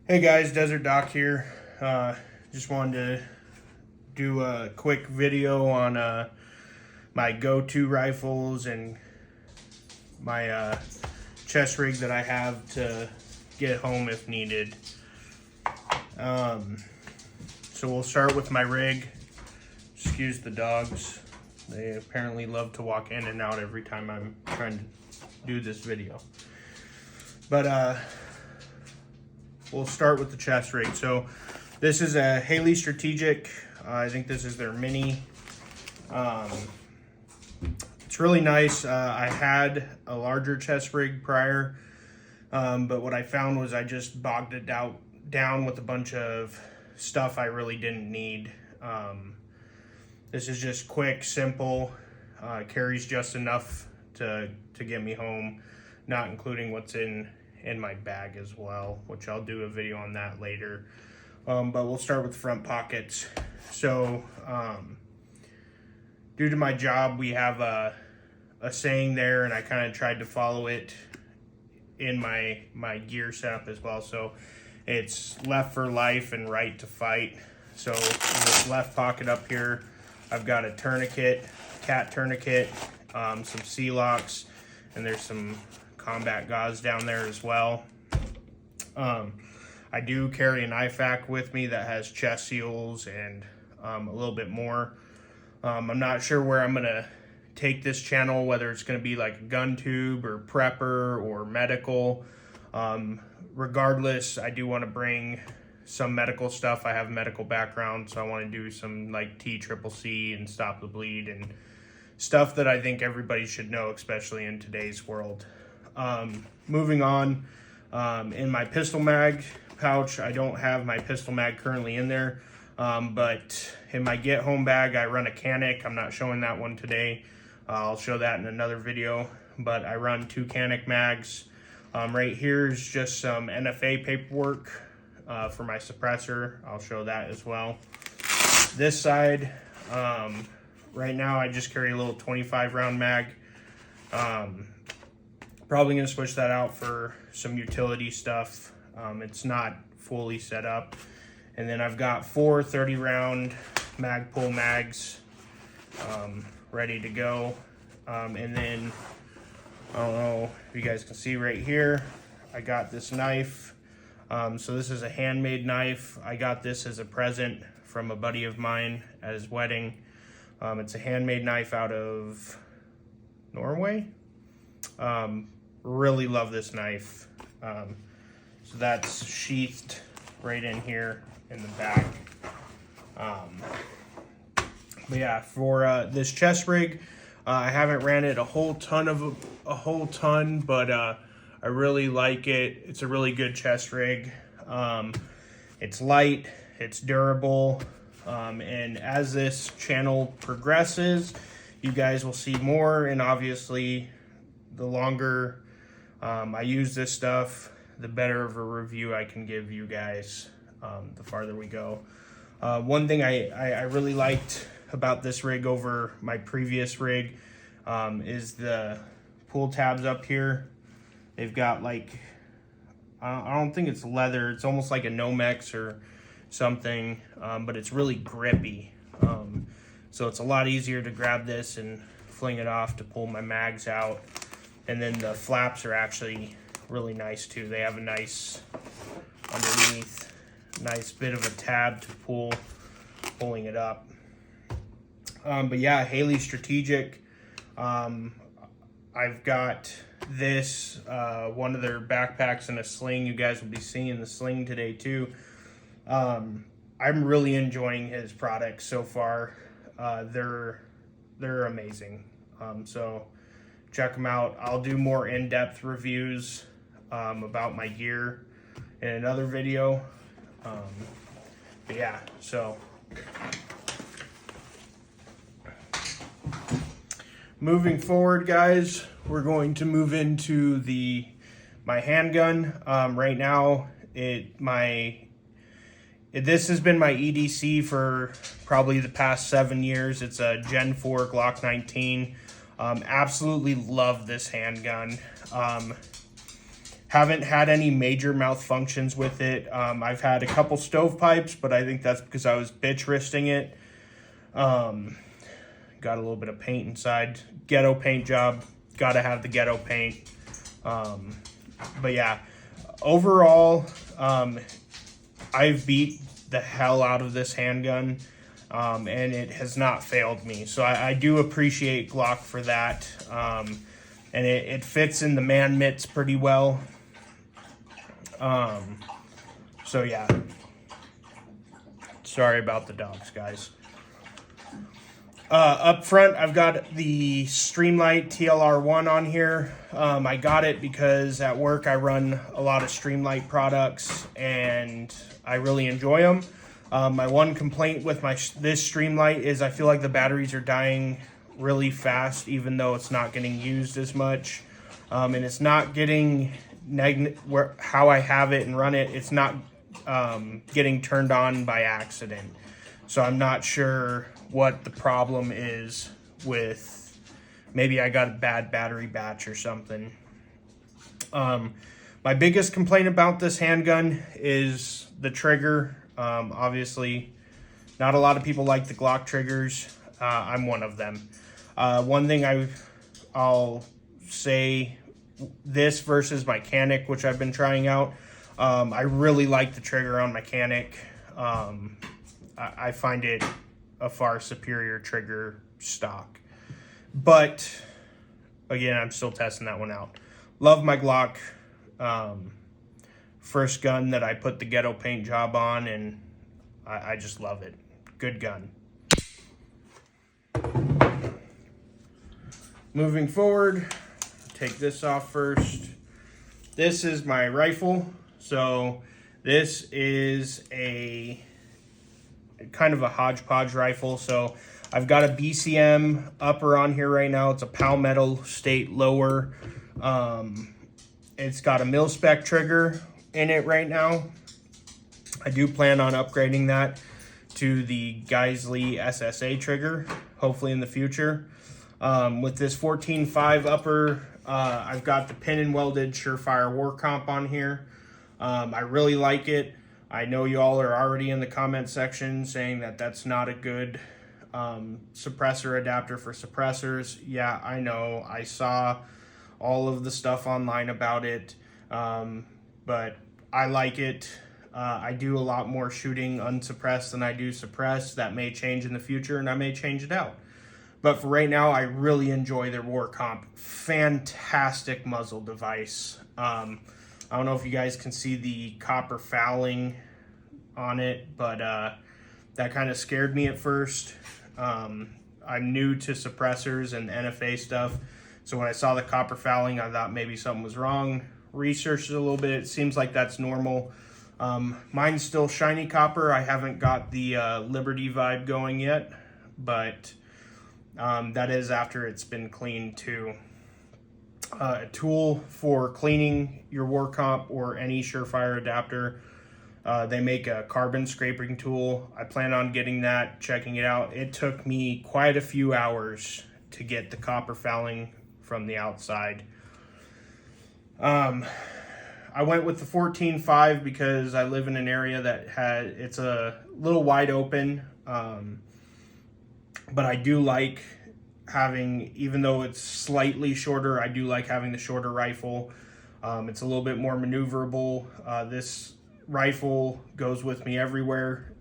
Hey guys, Desert Doc here. Just wanted to do a quick video on my go-to rifles and my chest rig that I have to get home if needed. So we'll start with my rig. Excuse the dogs. They apparently love to walk in and out every time I'm trying to do this video. But we'll start with the chest rig. So this is a Haley Strategic. I think this is their mini. It's really nice. I had a larger chest rig prior, but what I found was I just bogged it down with a bunch of stuff I really didn't need. This is just quick, simple, carries just enough to get me home, not including what's in my bag as well, which I'll do a video on that later. But we'll start with the front pockets. So due to my job, we have a saying there, and I kind of tried to follow it in my gear setup as well. So it's left for life and right to fight. So in this left pocket up here, I've got a tourniquet, cat tourniquet, some C-locks, and there's some combat gauze down there as well. I do carry an IFAK with me that has chest seals and a little bit more. I'm not sure where I'm gonna take this channel, whether it's gonna be like a gun tube or prepper or medical. Regardless, I do want to bring some medical stuff. I have a medical background, so I want to do some like TCCC and stop the bleed and stuff that I think everybody should know, especially in today's world. Moving on, in my pistol mag pouch, I don't have my pistol mag currently in there, but in my get home bag, I run a Canic. I'm not showing that one today. I'll show that in another video, but I run 2 Canic mags. Right here is just some NFA paperwork for my suppressor. I'll show that as well. This side, right now I just carry a little 25 round mag. Probably gonna switch that out for some utility stuff. It's not fully set up. And then I've got 4 30 round Magpul mags ready to go. And then, I don't know if you guys can see right here, I got this knife. So this is a handmade knife. I got this as a present from a buddy of mine at his wedding. It's a handmade knife out of Norway. Really love this knife. So that's sheathed right in here in the back. But yeah, for this chest rig, I haven't ran it a whole ton, but I really like it. It's a really good chest rig. It's light, it's durable, and as this channel progresses, you guys will see more, and obviously the longer I use this stuff, the better of a review I can give you guys the farther we go. One thing I really liked about this rig over my previous rig is the pull tabs up here. They've got like, I don't think it's leather, it's almost like a Nomex or something, but it's really grippy. So it's a lot easier to grab this and fling it off to pull my mags out. And then the flaps are actually really nice too. They have a nice underneath, nice bit of a tab to pulling it up. But yeah, Haley Strategic. I've got this, one of their backpacks and a sling. You guys will be seeing the sling today too. I'm really enjoying his products so far. They're amazing. So check them out. I'll do more in-depth reviews about my gear in another video. But yeah, so moving forward, guys, we're going to move into my handgun. Right now, this has been my EDC for probably the past 7 years. It's a Gen 4 Glock 19. Absolutely love this handgun. Haven't had any major malfunctions with it. I've had a couple stovepipes, but I think that's because I was bitch wristing it. Got a little bit of paint inside. Ghetto paint job. Gotta have the ghetto paint. But yeah, overall, I've beat the hell out of this handgun, and it has not failed me. So I do appreciate Glock for that. And it fits in the man mitts pretty well. So yeah. Sorry about the dogs, guys. Up front, I've got the Streamlight TLR1 on here. I got it because at work I run a lot of Streamlight products and I really enjoy them. My one complaint with this Streamlight is I feel like the batteries are dying really fast, even though it's not getting used as much. And it's not getting how I have it and run it. It's not getting turned on by accident. So I'm not sure what the problem is with, maybe I got a bad battery batch or something. My biggest complaint about this handgun is the trigger. Obviously, not a lot of people like the Glock triggers. I'm one of them. One thing I'll say, this versus Mechanic, which I've been trying out, I really like the trigger on Mechanic. I find it a far superior trigger stock. But, again, I'm still testing that one out. Love my Glock. First gun that I put the ghetto paint job on, and I just love it. Good gun. Moving forward, take this off first. This is my rifle. So this is a kind of a hodgepodge rifle. So I've got a BCM upper on here right now. It's a Palmetto State lower. It's got a mil-spec trigger in it right now. I do plan on upgrading that to the Geisley SSA trigger, hopefully in the future. With this 14.5 upper, I've got the pin and welded Surefire War Comp on here. I really like it. I know you all are already in the comment section saying that that's not a good suppressor adapter for suppressors. Yeah, I know. I saw all of the stuff online about it, but I like it. I do a lot more shooting unsuppressed than I do suppressed. That may change in the future, and I may change it out. But for right now, I really enjoy their War Comp. Fantastic muzzle device. I don't know if you guys can see the copper fouling on it, but that kind of scared me at first. I'm new to suppressors and NFA stuff, so when I saw the copper fouling, I thought maybe something was wrong. Researched it a little bit. It seems like that's normal. Mine's still shiny copper. I haven't got the Liberty vibe going yet, but that is after it's been cleaned too. A tool for cleaning your War Comp or any Surefire adapter. They make a carbon scraping tool. I plan on getting that, checking it out. It took me quite a few hours to get the copper fouling from the outside. I went with the 14.5 because I live in an area that it's a little wide open, but I do like having, even though it's slightly shorter, I do like having the shorter rifle. It's a little bit more maneuverable. This rifle goes with me everywhere,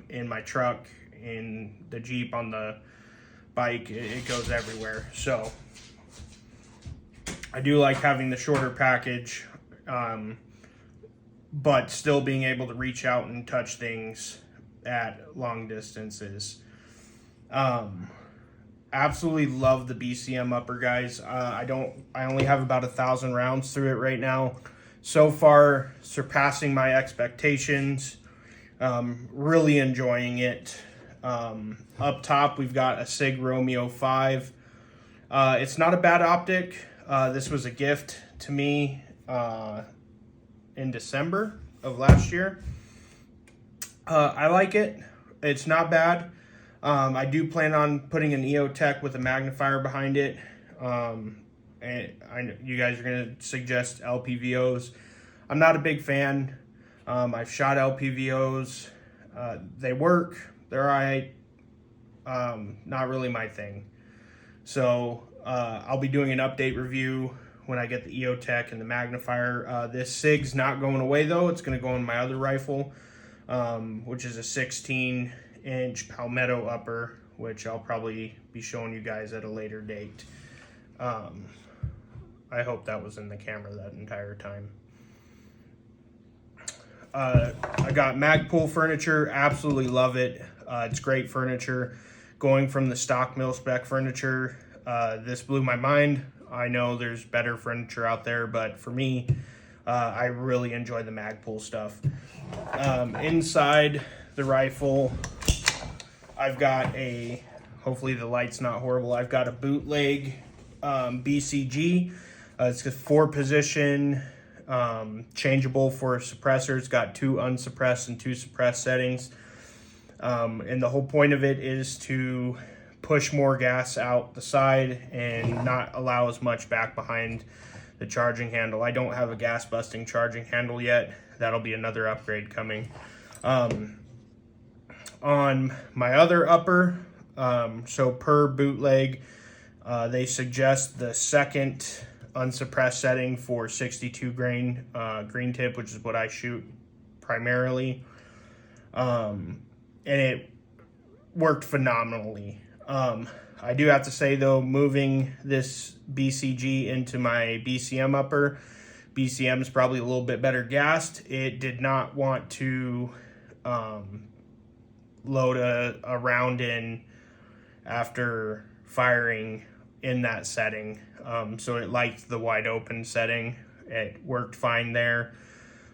in my truck, in the Jeep, on the bike. It goes everywhere. So I do like having the shorter package, but still being able to reach out and touch things at long distances. Absolutely love the BCM upper, guys. I only have about 1,000 rounds through it right now. So far, surpassing my expectations. Really enjoying it. Up top, we've got a Sig Romeo 5. It's not a bad optic. This was a gift to me in December of last year. I like it. It's not bad. I do plan on putting an EOTech with a magnifier behind it, and and I know you guys are going to suggest LPVOs. I'm not a big fan. I've shot LPVOs. They work. They're all right. Not really my thing. So I'll be doing an update review when I get the EOTech and the magnifier. This SIG's not going away though. It's going to go in my other rifle, which is a 16-inch Palmetto upper, which I'll probably be showing you guys at a later date. I hope that was in the camera that entire time. I got Magpul furniture. Absolutely love it. It's great furniture. Going from the stock mil spec furniture, this blew my mind. I know there's better furniture out there, but for me, I really enjoy the Magpul stuff. Inside the rifle, I've got a, hopefully the light's not horrible, I've got a bootleg BCG. It's a 4-position, changeable for suppressor. It's got 2 unsuppressed and 2 suppressed settings. And the whole point of it is to push more gas out the side and not allow as much back behind the charging handle. I don't have a gas busting charging handle yet. That'll be another upgrade coming. On my other upper, so per bootleg, they suggest the second unsuppressed setting for 62 grain green tip, which is what I shoot primarily. And it worked phenomenally. I do have to say though, moving this BCG into my BCM upper, BCM is probably a little bit better gassed. It did not want to load a round in after firing in that setting. So it liked the wide open setting. It worked fine there.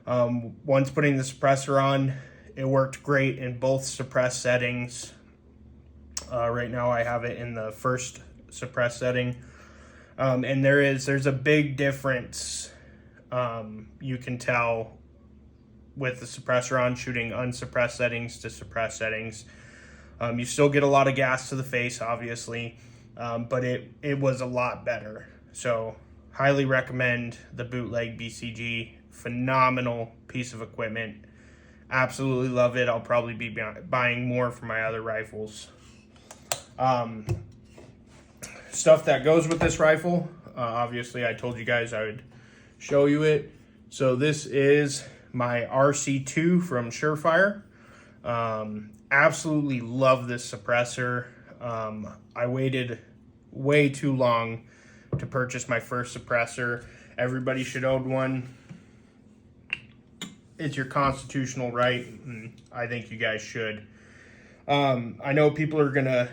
Once putting the suppressor on, it worked great in both suppressed settings. Right now I have it in the first suppressed setting. And there's a big difference you can tell with the suppressor on shooting unsuppressed settings to suppressed settings. You still get a lot of gas to the face, obviously, but it was a lot better. So highly recommend the bootleg BCG. Phenomenal piece of equipment. Absolutely love it. I'll probably be buying more for my other rifles. Stuff that goes with this rifle. Obviously, I told you guys I would show you it. So this is my RC2 from Surefire. Absolutely love this suppressor. I waited way too long to purchase my first suppressor. Everybody should own one. It's your constitutional right, and I think you guys should. I know people are gonna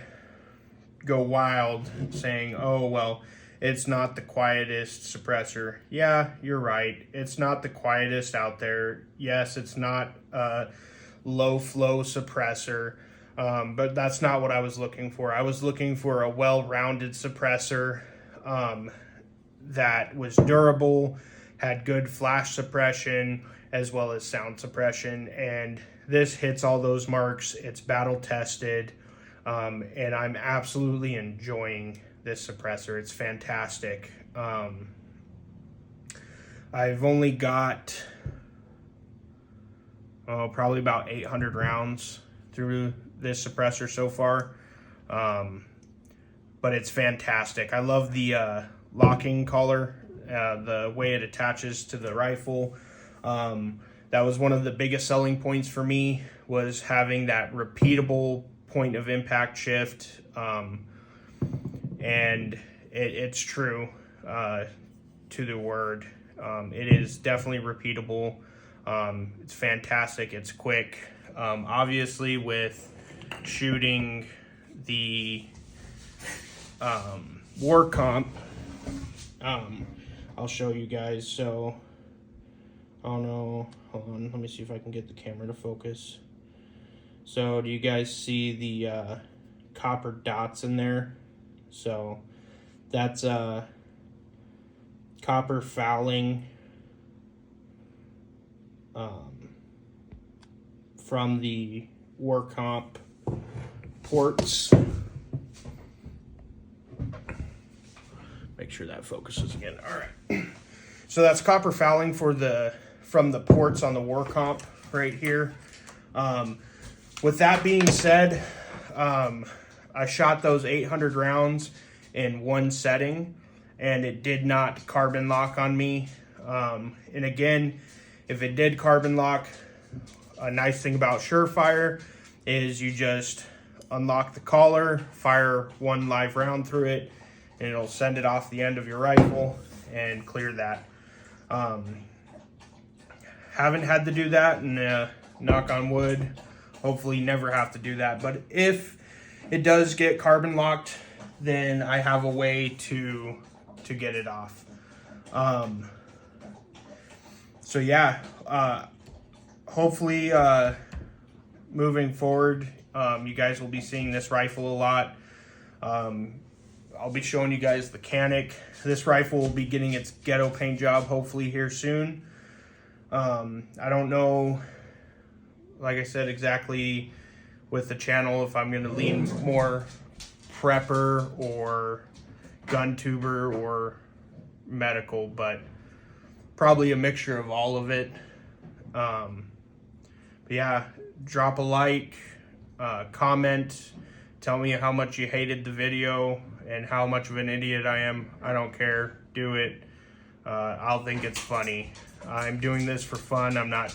go wild saying, oh, well, it's not the quietest suppressor. Yeah, you're right. It's not the quietest out there. Yes, it's not a low flow suppressor, but that's not what I was looking for. I was looking for a well-rounded suppressor that was durable, had good flash suppression, as well as sound suppression, and this hits all those marks. It's battle tested, and I'm absolutely enjoying this suppressor. It's fantastic. I've only got probably about 800 rounds through this suppressor so far, but it's fantastic. I love the locking collar, the way it attaches to the rifle. That was one of the biggest selling points for me, was having that repeatable point of impact shift. And it's true to the word. It is definitely repeatable. It's fantastic. It's quick. Obviously, with shooting the war comp, I'll show you guys. So, oh no, hold on. Let me see if I can get the camera to focus. So, do you guys see the copper dots in there? So, that's copper fouling from the war comp ports. Make Make sure that focuses again. All right. So that's copper fouling for from the ports on the war comp right here. With that being said, I shot those 800 rounds in one setting, and it did not carbon lock on me. And again, if it did carbon lock, a nice thing about Surefire is you just unlock the collar, fire one live round through it, and it'll send it off the end of your rifle and clear that. Haven't had to do that, and knock on wood, hopefully never have to do that. But if it does get carbon locked, then I have a way to get it off. So yeah, hopefully moving forward, you guys will be seeing this rifle a lot. I'll be showing you guys the Canic. This rifle will be getting its ghetto paint job hopefully here soon. I don't know, like I said, exactly with the channel if I'm going to lean more prepper or gun tuber or medical, but probably a mixture of all of it. But yeah, drop a like, comment, tell me how much you hated the video and how much of an idiot I am. I don't care. Do it. I'll think it's funny. I'm doing this for fun. I'm not,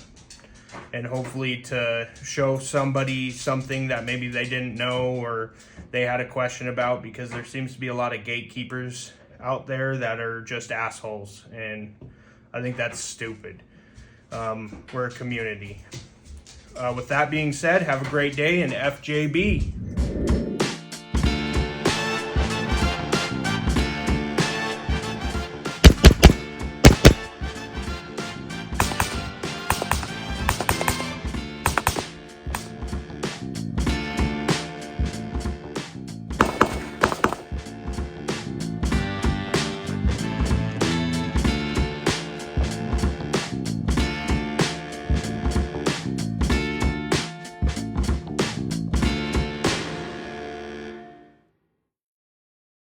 and hopefully to show somebody something that maybe they didn't know or they had a question about, because there seems to be a lot of gatekeepers out there that are just assholes, and I think that's stupid. We're a community. With that being said, have a great day, and FJB.